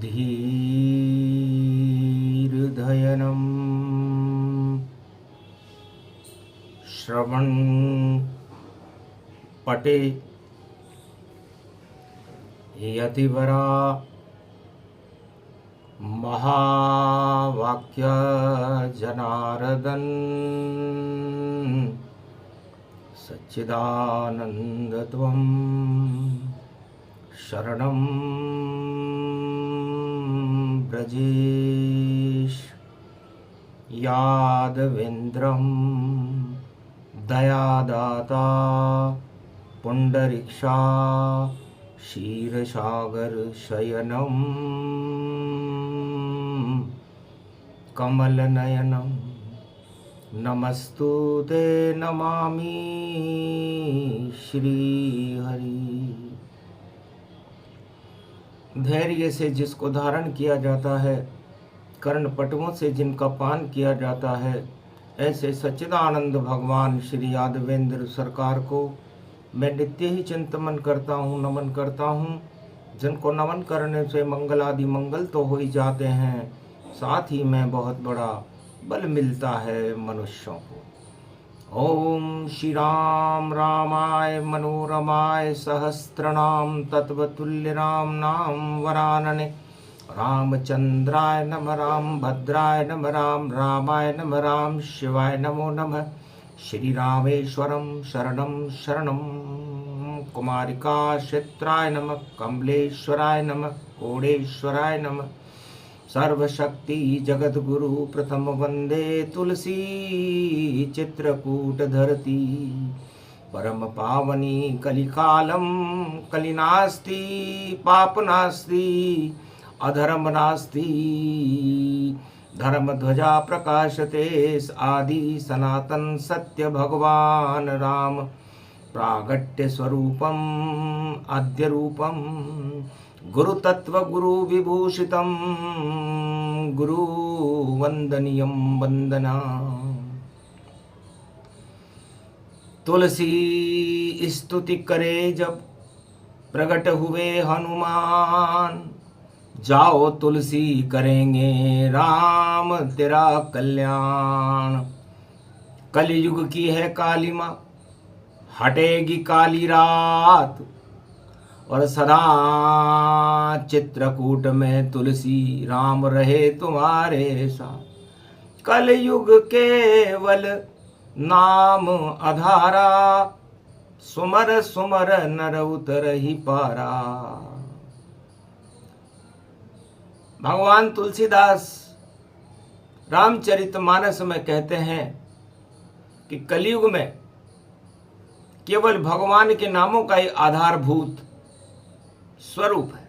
धीर्धयनं श्रवण पटे यतिवरा महावाक्य जनार्दन सच्चिदानन्दत्वं शरणं ब्रजेश यादवेन्द्रं दयादाता पुंडरीक्षा क्षीरसागर शयनं कमलनयनं नमस्तुते नमामि श्रीहरि। धैर्य से जिसको धारण किया जाता है, कर्णपटुओं से जिनका पान किया जाता है, ऐसे सच्चिदानंद भगवान श्री यादवेंद्र सरकार को मैं नित्य ही चिंतन करता हूँ, नमन करता हूँ। जिनको नमन करने से मंगल आदि मंगल तो हो ही जाते हैं, साथ ही में बहुत बड़ा बल मिलता है मनुष्यों को। ओम श्री राम रामाय मनोरमाय सहस्त्रनाम तत्वतुल्य राम नाम वरानने रामचंद्राय नम राम भद्राय नम राम रामाय नम राम शिवाय नमो नमः। श्री रामेश्वरम शरणम शरणम कुमारिका क्षेत्राय नमः कमलेश्वराय नमः कोडेश्वराय नमः। सर्वशक्ति जगत गुरु प्रथम वंदे तुलसी चित्रकूट धरती परम पावनी कलिकालम कलिनास्ति पाप नास्ति अधर्म नास्ति धर्म ध्वजा प्रकाशते आदि सनातन सत्य भगवान राम प्रागट्य स्वरूपम आद्य रूपम गुरु तत्व गुरु विभूषितम गुरु वंदनीयम वंदना। तुलसी स्तुति करे जब प्रकट हुए हनुमान, जाओ तुलसी करेंगे राम तेरा कल्याण। कलयुग की है कालिमा, हटेगी काली रात, और सदा चित्रकूट में तुलसी राम रहे तुम्हारे साथ। कलयुग केवल नाम आधारा, सुमर सुमर नर उतर ही पारा। भगवान तुलसीदास रामचरितमानस में कहते हैं कि कलयुग में केवल भगवान के नामों का ही आधारभूत स्वरूप है।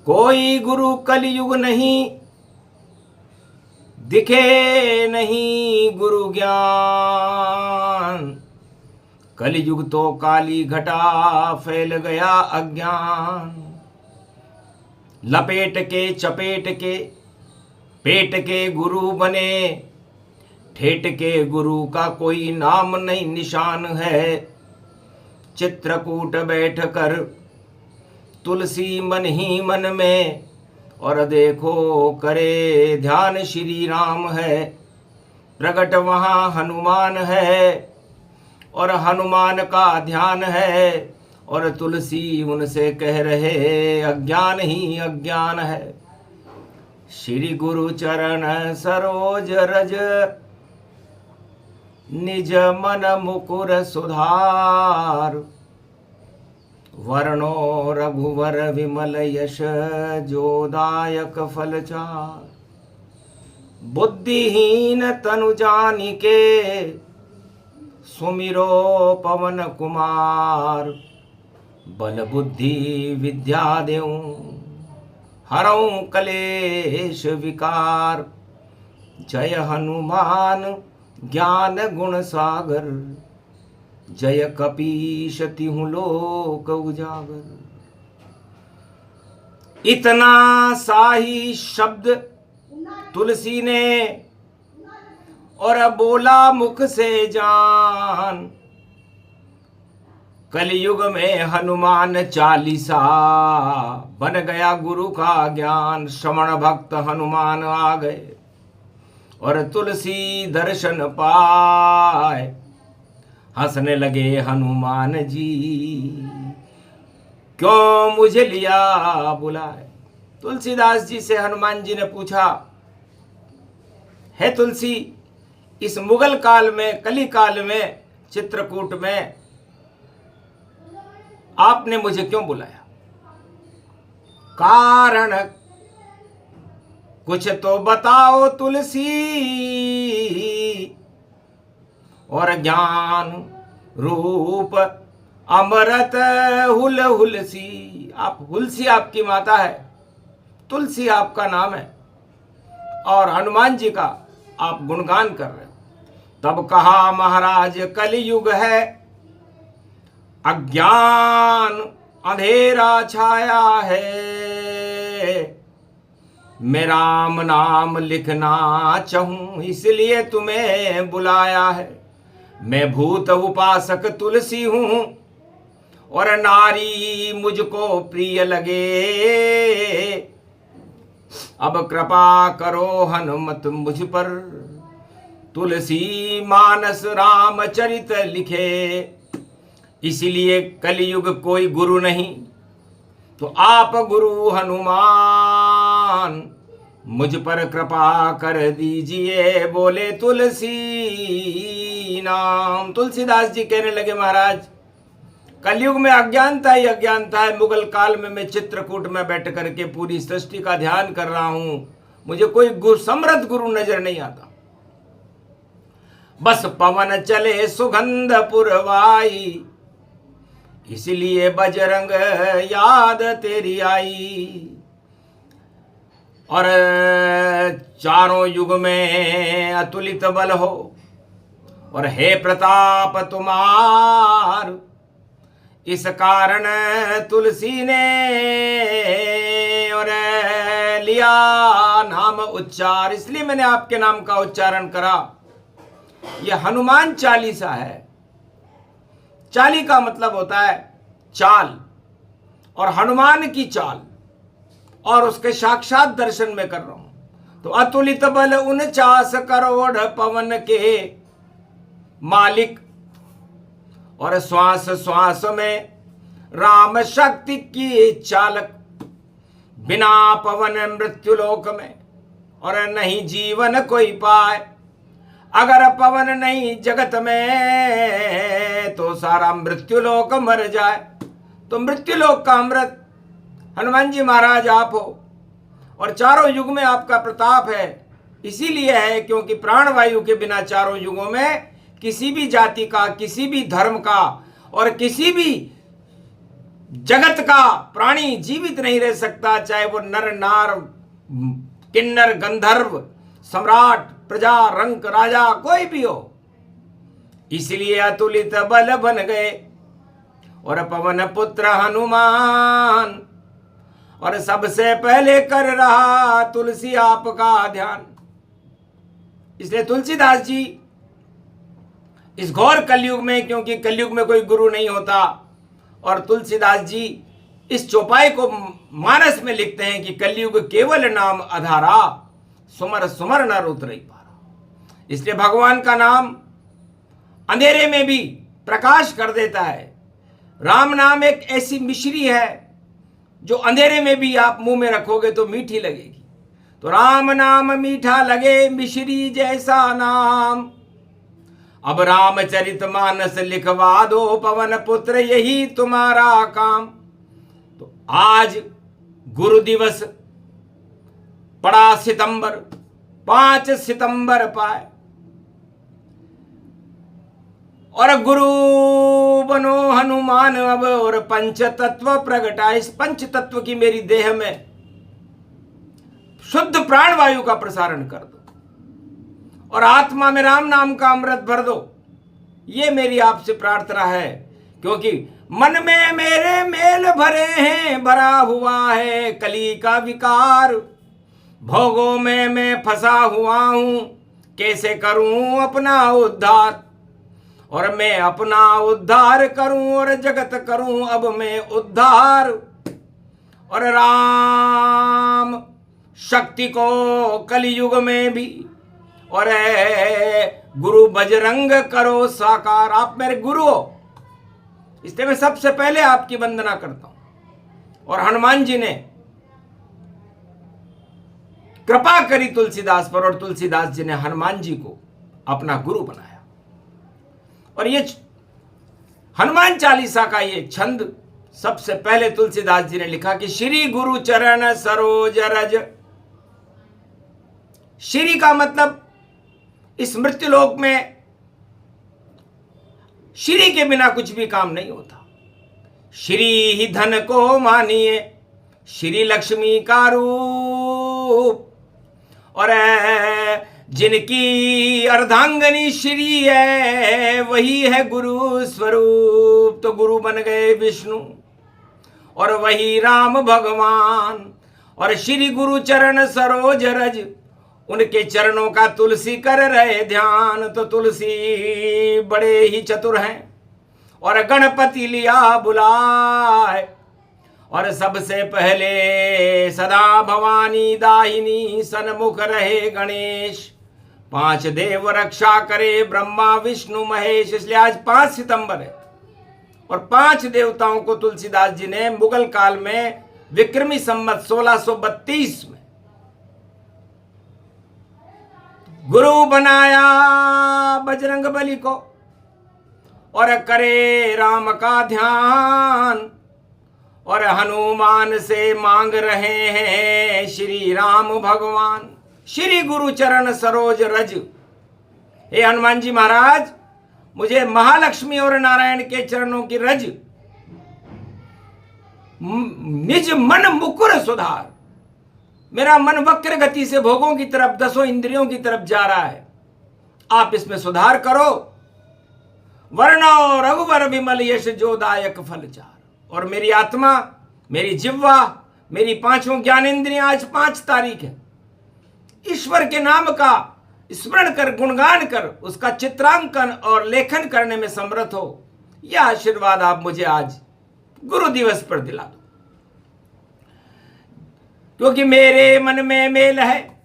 कोई गुरु कलयुग नहीं, दिखे नहीं गुरु ज्ञान। कलयुग तो काली घटा फैल गया अज्ञान। लपेट के चपेट के पेट के गुरु बने, ठेठ के गुरु का कोई नाम नहीं निशान है। चित्रकूट बैठ कर तुलसी मन ही मन में, और देखो करे ध्यान श्री राम है। प्रकट वहाँ हनुमान है, और हनुमान का ध्यान है, और तुलसी उनसे कह रहे अज्ञान ही अज्ञान है। श्री गुरु चरण सरोज रज, निज मन मुकुर सुधार। वर्णो रघुवर विमल यश, जोदायक फलचार। बुद्धिहीन तनु जानिके, सुमिरो पवन कुमार। बल बुद्धि विद्या देऊं, हरऊं कलेश विकार। जय हनुमान ज्ञान गुण सागर, जय कपीश तिहु लोक उजागर। इतना सा ही शब्द तुलसी ने और बोला मुख से जान। कलयुग में हनुमान चालीसा, बन गया गुरु का ज्ञान। श्रवण भक्त हनुमान आ गए और तुलसी दर्शन पाए। हंसने लगे हनुमान जी, क्यों मुझे लिया बुलाए। तुलसीदास जी से हनुमान जी ने पूछा, है तुलसी, इस मुगल काल में, कली काल में, चित्रकूट में आपने मुझे क्यों बुलाया? कारण कुछ तो बताओ तुलसी, और ज्ञान रूप अमृत हुल हुलसी। आप हुलसी आपकी माता है, तुलसी आपका नाम है, और हनुमान जी का आप गुणगान कर रहे हो। तब कहा महाराज कलयुग है, अज्ञान अंधेरा छाया है। मैं राम नाम लिखना चाहूं, इसलिए तुम्हें बुलाया है। मैं भूत उपासक तुलसी हूं, और नारी मुझको प्रिय लगे। अब कृपा करो हनुमत मुझ पर, तुलसी मानस रामचरित लिखे। इसलिए कलयुग कोई गुरु नहीं, तो आप गुरु हनुमान, मुझ पर कृपा कर दीजिए। बोले तुलसी नाम। तुलसीदास जी कहने लगे, महाराज कलयुग में अज्ञानता ही अज्ञानता है। मुगल काल में मैं चित्रकूट में बैठ करके पूरी सृष्टि का ध्यान कर रहा हूं, मुझे कोई समृद्ध गुरु नजर नहीं आता। बस पवन चले सुगंध पुरवाई, इसलिए बजरंग याद तेरी आई। और चारों युग में अतुलित बल हो, और हे प्रताप तुम्हार। इस कारण तुलसी ने और लिया नाम उच्चार, इसलिए मैंने आपके नाम का उच्चारण करा। यह हनुमान चालीसा है। चाली का मतलब होता है चाल, और हनुमान की चाल, और उसके साक्षात दर्शन में कर रहा हूं। तो अतुलित बल 49 करोड़ पवन के मालिक, और श्वास श्वास में राम शक्ति की चालक। बिना पवन मृत्युलोक में और नहीं जीवन कोई पाए। अगर पवन नहीं जगत में, तो सारा मृत्युलोक मर जाए। तो मृत्युलोक का अमृत हनुमान जी महाराज आप हो, और चारों युग में आपका प्रताप है। इसीलिए है क्योंकि प्राणवायु के बिना चारों युगों में किसी भी जाति का, किसी भी धर्म का, और किसी भी जगत का प्राणी जीवित नहीं रह सकता, चाहे वो नर नार किन्नर गंधर्व सम्राट प्रजा रंक राजा कोई भी हो। इसलिए अतुलित बल बन गए और पवन पुत्र हनुमान, और सबसे पहले कर रहा तुलसी आपका ध्यान। इसलिए तुलसीदास जी इस घोर कलयुग में, क्योंकि कलयुग में कोई गुरु नहीं होता, और तुलसीदास जी इस चौपाई को मानस में लिखते हैं कि कलयुग केवल नाम आधारा, सुमर सुमर न उतरई पारा। इसलिए भगवान का नाम अंधेरे में भी प्रकाश कर देता है। राम नाम एक ऐसी मिश्री है जो अंधेरे में भी आप मुंह में रखोगे तो मीठी लगेगी। तो राम नाम मीठा लगे मिश्री जैसा नाम। अब रामचरित मानस लिखवा दो पवन पुत्र, यही तुम्हारा काम। तो आज गुरु दिवस पड़ा सितंबर, 5 सितंबर पाए, और गुरु बनो हनुमान अब, और पंच तत्व प्रगटा। इस पंच तत्व की मेरी देह में शुद्ध प्राणवायु का प्रसारण कर दो, और आत्मा में राम नाम का अमृत भर दो। ये मेरी आपसे प्रार्थना है, क्योंकि मन में मेरे मेल भरे हैं, भरा हुआ है कली का विकार। भोगों में मैं फंसा हुआ हूं, कैसे करूं अपना उद्धार। और मैं अपना उद्धार करूं और जगत करूं अब मैं उद्धार। और राम शक्ति को कलयुग में भी, और गुरु बजरंग करो साकार। आप मेरे गुरु हो, इसलिए मैं सबसे पहले आपकी वंदना करता हूं। और हनुमान जी ने कृपा करी तुलसीदास पर, और तुलसीदास जी ने हनुमान जी को अपना गुरु बनाया। और ये हनुमान चालीसा का ये छंद सबसे पहले तुलसीदास जी ने लिखा कि श्री गुरु चरण सरोज रज। श्री का मतलब इस मृत्युलोक में श्री के बिना कुछ भी काम नहीं होता। श्री ही धन को मानिए, श्री लक्ष्मी का रूप। और जिनकी अर्धांगनी श्री है वही है गुरु स्वरूप। तो गुरु बन गए विष्णु और वही राम भगवान। और श्री गुरु चरण सरोज रज, उनके चरणों का तुलसी कर रहे ध्यान। तो तुलसी बड़े ही चतुर हैं और गणपति लिया बुलाए। और सबसे पहले सदा भवानी दाहिनी सन्मुख रहे गणेश। 5 देव रक्षा करे ब्रह्मा विष्णु महेश। इसलिए आज 5 सितंबर है और 5 देवताओं को तुलसीदास जी ने मुगल काल में विक्रमी संवत 1632 में गुरु बनाया बजरंग बली को। और करे राम का ध्यान और हनुमान से मांग रहे हैं श्री राम भगवान। श्री गुरु चरण सरोज रज। हे हनुमान जी महाराज, मुझे महालक्ष्मी और नारायण के चरणों की रज, निज मन मुकुर सुधार। मेरा मन वक्र गति से भोगों की तरफ, 10 इंद्रियों की तरफ जा रहा है, आप इसमें सुधार करो। वर्णो रघुवर विमल यश जोदायक फलचार। और मेरी आत्मा, मेरी जिह्वा, मेरी 5 ज्ञानेंद्रियां, आज 5 तारीख है, ईश्वर के नाम का स्मरण कर, गुणगान कर, उसका चित्रांकन और लेखन करने में समर्थ हो। यह आशीर्वाद आप मुझे आज गुरु दिवस पर दिला दो। क्योंकि मेरे मन में मेल है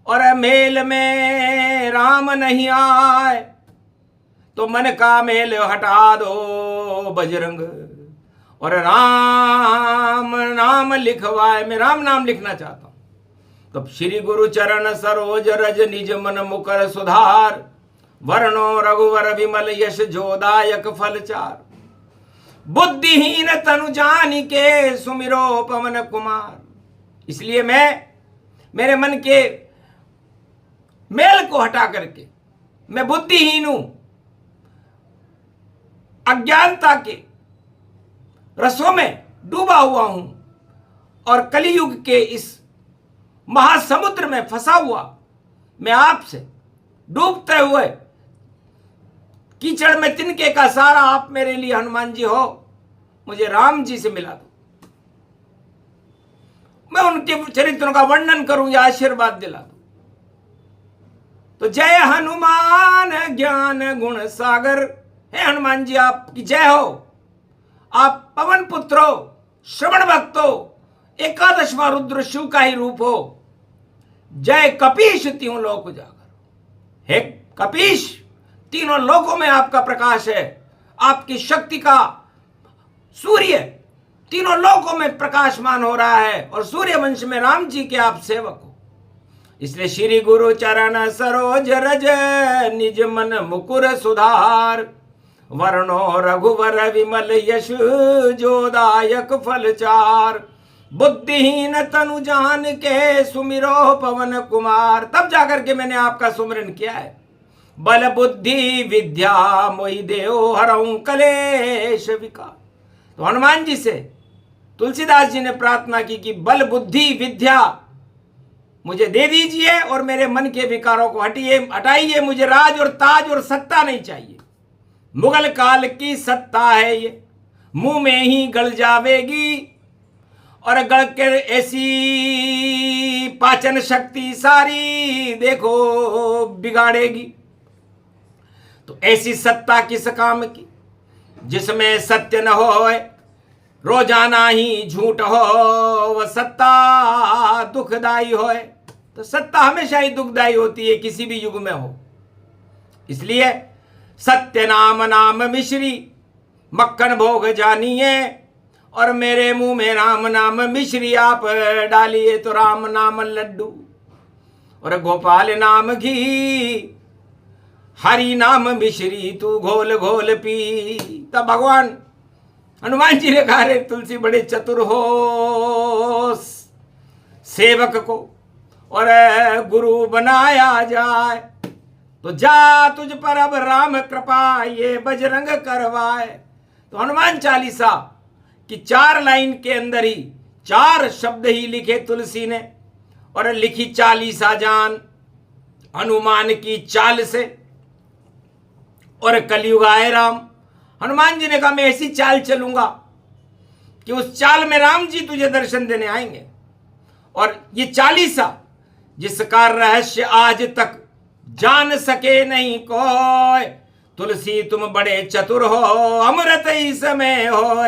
और मेल में राम नहीं आए, तो मन का मेल हटा दो बजरंग और राम नाम लिखवाए। मैं राम नाम लिखना चाहता हूं। तब श्री गुरु चरण सरोज रज, निज मन मुकर सुधार। वर्णो रघुवर विमल यश जोदायक फलचार। बुद्धिहीन तनु जानि के सुमिरो पवन कुमार। इसलिए मैं मेरे मन के मेल को हटा करके, मैं बुद्धिहीन हूं, अज्ञानता के रसों में डूबा हुआ हूं और कलियुग के इस महासमुद्र में फंसा हुआ मैं आपसे डूबते हुए कीचड़ में तिनके का सारा आप मेरे लिए हनुमान जी हो। मुझे राम जी से मिला दो, मैं उनके चरित्रों का वर्णन करूं या आशीर्वाद दिला दो। तो जय हनुमान ज्ञान गुण सागर। हे हनुमान जी, आपकी जय हो। आप पवन पुत्र हो, श्रवण भक्त हो, 11वां रुद्र शिव का ही रूप हो। जय कपीश तीनों लोक उजागर। हे कपीश, तीनों लोकों में आपका प्रकाश है, आपकी शक्ति का सूर्य तीनों लोकों में प्रकाशमान हो रहा है। और सूर्य वंश में राम जी के आप सेवक हो। इसलिए श्री गुरु चरण सरोज रज, निज मन मुकुर सुधार। वर्णो रघुवर विमल यश जोदायक फलचार। बुद्धिहीन तनु जान के सुमिरो पवन कुमार। तब जाकर के मैंने आपका सुमरन किया है। बल बुद्धि विद्या मोहि देओ हरऊं कलेश विकार। तो हनुमान जी से तुलसीदास जी ने प्रार्थना की कि बल बुद्धि विद्या मुझे दे दीजिए और मेरे मन के विकारों को हटाइए। मुझे राज और ताज और सत्ता नहीं चाहिए। मुगल काल की सत्ता है ये, मुंह में ही गल जावेगी और गल के ऐसी पाचन शक्ति सारी देखो बिगाड़ेगी। तो ऐसी सत्ता किस काम की जिसमें सत्य न होए, रोजाना ही झूठ हो, वह सत्ता दुखदाई होए। तो सत्ता हमेशा ही दुखदाई होती है, किसी भी युग में हो। इसलिए सत्य नाम नाम मिश्री, मक्खन भोग जानिए, और मेरे मुंह में राम नाम मिश्री आप डालिए तो राम नाम लड्डू, और गोपाल नाम घी, हरि नाम मिश्री तू घोल घोल पी। तब भगवान हनुमान जी ने कहा, रे तुलसी बड़े चतुर हो, सेवक को और गुरु बनाया जाए, तो जा तुझ पर अब राम कृपा ये बजरंग करवाए। तो हनुमान चालीसा की 4 लाइन के अंदर ही 4 शब्द ही लिखे तुलसी ने, और लिखी चालीसा जान हनुमान की चाल से, और कलयुग आए राम। हनुमान जी ने कहा, मैं ऐसी चाल चलूंगा कि उस चाल में राम जी तुझे दर्शन देने आएंगे। और ये चालीसा जिसका रहस्य आज तक जान सके नहीं कोई, तुलसी तुम बड़े चतुर हो, अमृत इस समय हो,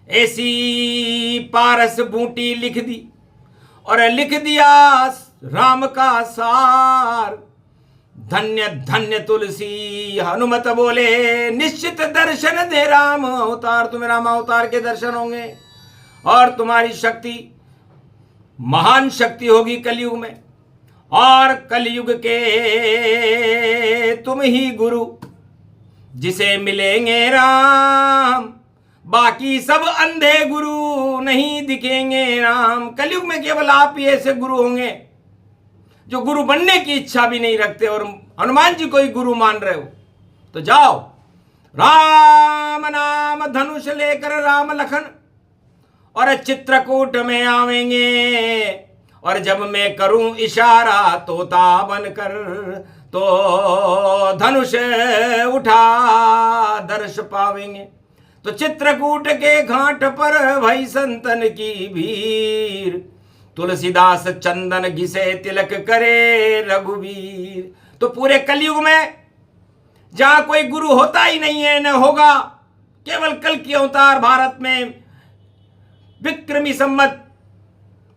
ऐसी पारस बूटी लिख दी और लिख दिया राम का सार। धन्य धन्य तुलसी। हनुमत बोले, निश्चित दर्शन दे राम अवतार, तुम्हें राम अवतार के दर्शन होंगे, और तुम्हारी शक्ति महान शक्ति होगी कलयुग में, और कलयुग के तुम ही गुरु जिसे मिलेंगे राम, बाकी सब अंधे गुरु नहीं दिखेंगे राम। कलयुग में केवल आप ही ऐसे गुरु होंगे जो गुरु बनने की इच्छा भी नहीं रखते, और हनुमान जी को ही गुरु मान रहे हो। तो जाओ, राम नाम धनुष लेकर राम लखन और चित्रकूट में आवेंगे, और जब मैं करूं इशारा तोता बनकर, तो धनुष उठा दर्श पावेंगे। तो चित्रकूट के घाट पर भई संतन की भीड़, तुलसीदास चंदन घिसे तिलक करे रघुवीर। तो पूरे कलयुग में जहां कोई गुरु होता ही नहीं है, न होगा, केवल कल की अवतार भारत में विक्रमी संवत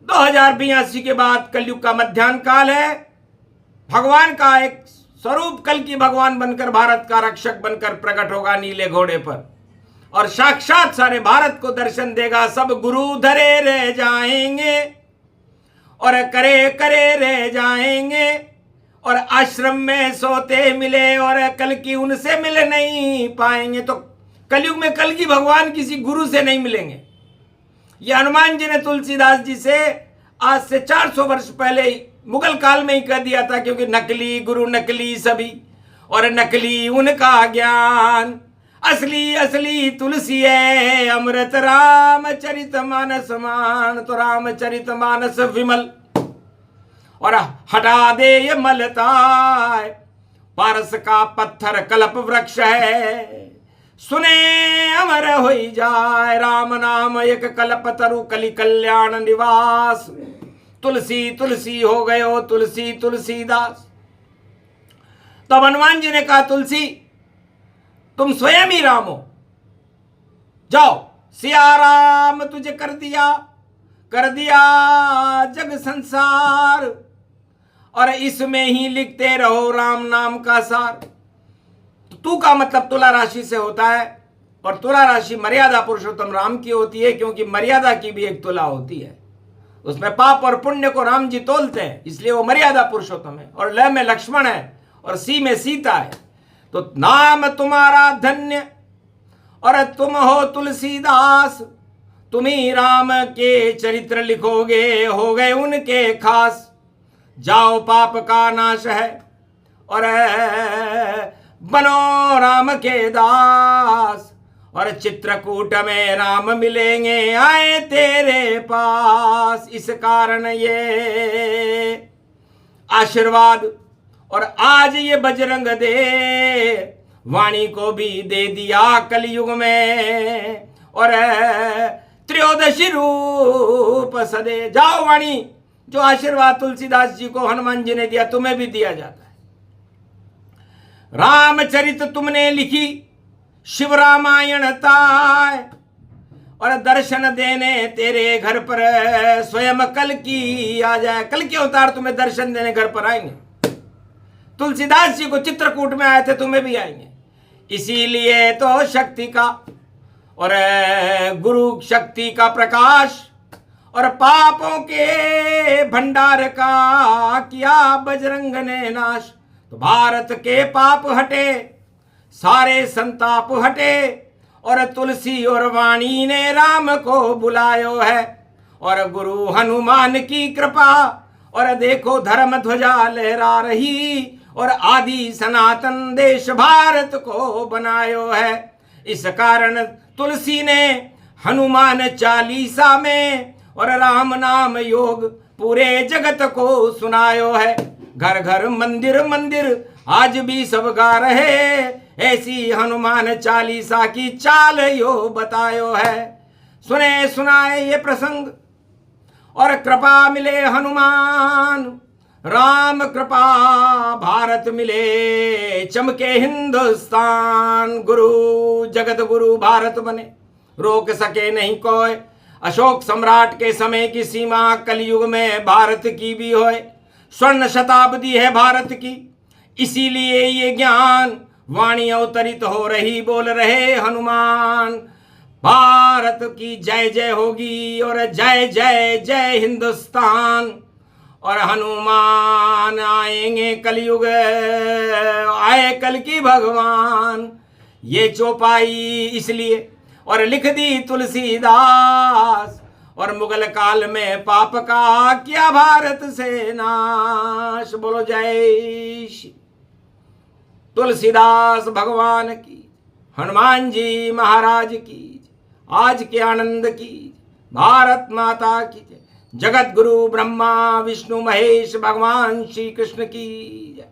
2082 के बाद कलयुग का मध्यान्ह काल है। भगवान का एक स्वरूप कल की भगवान बनकर, भारत का रक्षक बनकर प्रकट होगा नीले घोड़े पर, और साक्षात सारे भारत को दर्शन देगा। सब गुरु धरे रह जाएंगे और करे करे रह जाएंगे, और आश्रम में सोते मिले और कल की उनसे मिल नहीं पाएंगे। तो कलयुग में कल की भगवान किसी गुरु से नहीं मिलेंगे। ये हनुमान जी ने तुलसीदास जी से आज से 400 वर्ष पहले मुगल काल में ही कह दिया था, क्योंकि नकली गुरु नकली सभी, और नकली उनका ज्ञान, असली असली तुलसी है अमृत रामचरितमानस मान। तो रामचरितमानस विमल, और हटा दे ये मलताय, पारस का पत्थर कल्प वृक्ष है, सुने अमर होई जाए। राम नाम एक कल्प तरु कलि कल्याण निवास, तुलसी तुलसी हो गयो तुलसी तुलसीदास। तब हनुमान जी ने कहा, तुलसी तुम स्वयं ही राम हो, जाओ सिया राम तुझे कर दिया जग संसार, और इसमें ही लिखते रहो राम नाम का सार। तो तू का मतलब तुला राशि से होता है, और तुला राशि मर्यादा पुरुषोत्तम राम की होती है, क्योंकि मर्यादा की भी एक तुला होती है, उसमें पाप और पुण्य को राम जी तोलते हैं, इसलिए वो मर्यादा पुरुषोत्तम है। और ल में लक्ष्मण है और सी में सीता है। तो नाम तुम्हारा धन्य और तुम हो तुलसीदास, तुम ही राम के चरित्र लिखोगे, हो गए उनके खास। जाओ पाप का नाश है और बनो राम के दास, और चित्रकूट में राम मिलेंगे आए तेरे पास। इस कारण ये आशीर्वाद, और आज ये बजरंग दे वाणी को भी दे दिया कलयुग में, और त्रयोदशी रूप सदे। जाओ वाणी, जो आशीर्वाद तुलसीदास जी को हनुमान जी ने दिया, तुम्हें भी दिया जाता है। रामचरित तुमने लिखी शिव रामायण ताय, और दर्शन देने तेरे घर पर स्वयं कल की आ जाए। कल के अवतार तुम्हें दर्शन देने घर पर आएंगे। तुलसीदास जी को चित्रकूट में आए थे, तुम्हें भी आएंगे। इसीलिए तो शक्ति का और गुरु शक्ति का प्रकाश और पापों के भंडार का किया बजरंग ने नाश। तो भारत के पाप हटे, सारे संताप हटे, और तुलसी और वाणी ने राम को बुलायो है। और गुरु हनुमान की कृपा, और देखो धर्म ध्वजा लहरा रही, और आदि सनातन देश भारत को बनायो है। इस कारण तुलसी ने हनुमान चालीसा में और राम नाम योग पूरे जगत को सुनायो है। घर घर मंदिर मंदिर आज भी सब गा रहे, ऐसी हनुमान चालीसा की चाल यो बतायो है। सुने सुनाए ये प्रसंग, और कृपा मिले हनुमान, राम कृपा भारत मिले, चमके हिंदुस्तान। गुरु जगत गुरु भारत बने, रोक सके नहीं कोई। अशोक सम्राट के समय की सीमा कलयुग में भारत की भी होए। स्वर्ण शताब्दी है भारत की, इसीलिए ये ज्ञान वाणी अवतरित हो रही, बोल रहे हनुमान। भारत की जय जय होगी, और जय जय जय हिंदुस्तान। और हनुमान आएंगे कलयुग, आए कल की भगवान। ये चौपाई इसलिए और लिख दी तुलसीदास, और मुगल काल में पाप का किया भारत से नाश। बोलो जय श्री तुलसीदास भगवान की, हनुमान जी महाराज की, आज के आनंद की, भारत माता की जय। जगत गुरु ब्रह्मा विष्णु महेश भगवान श्री कृष्ण की जय।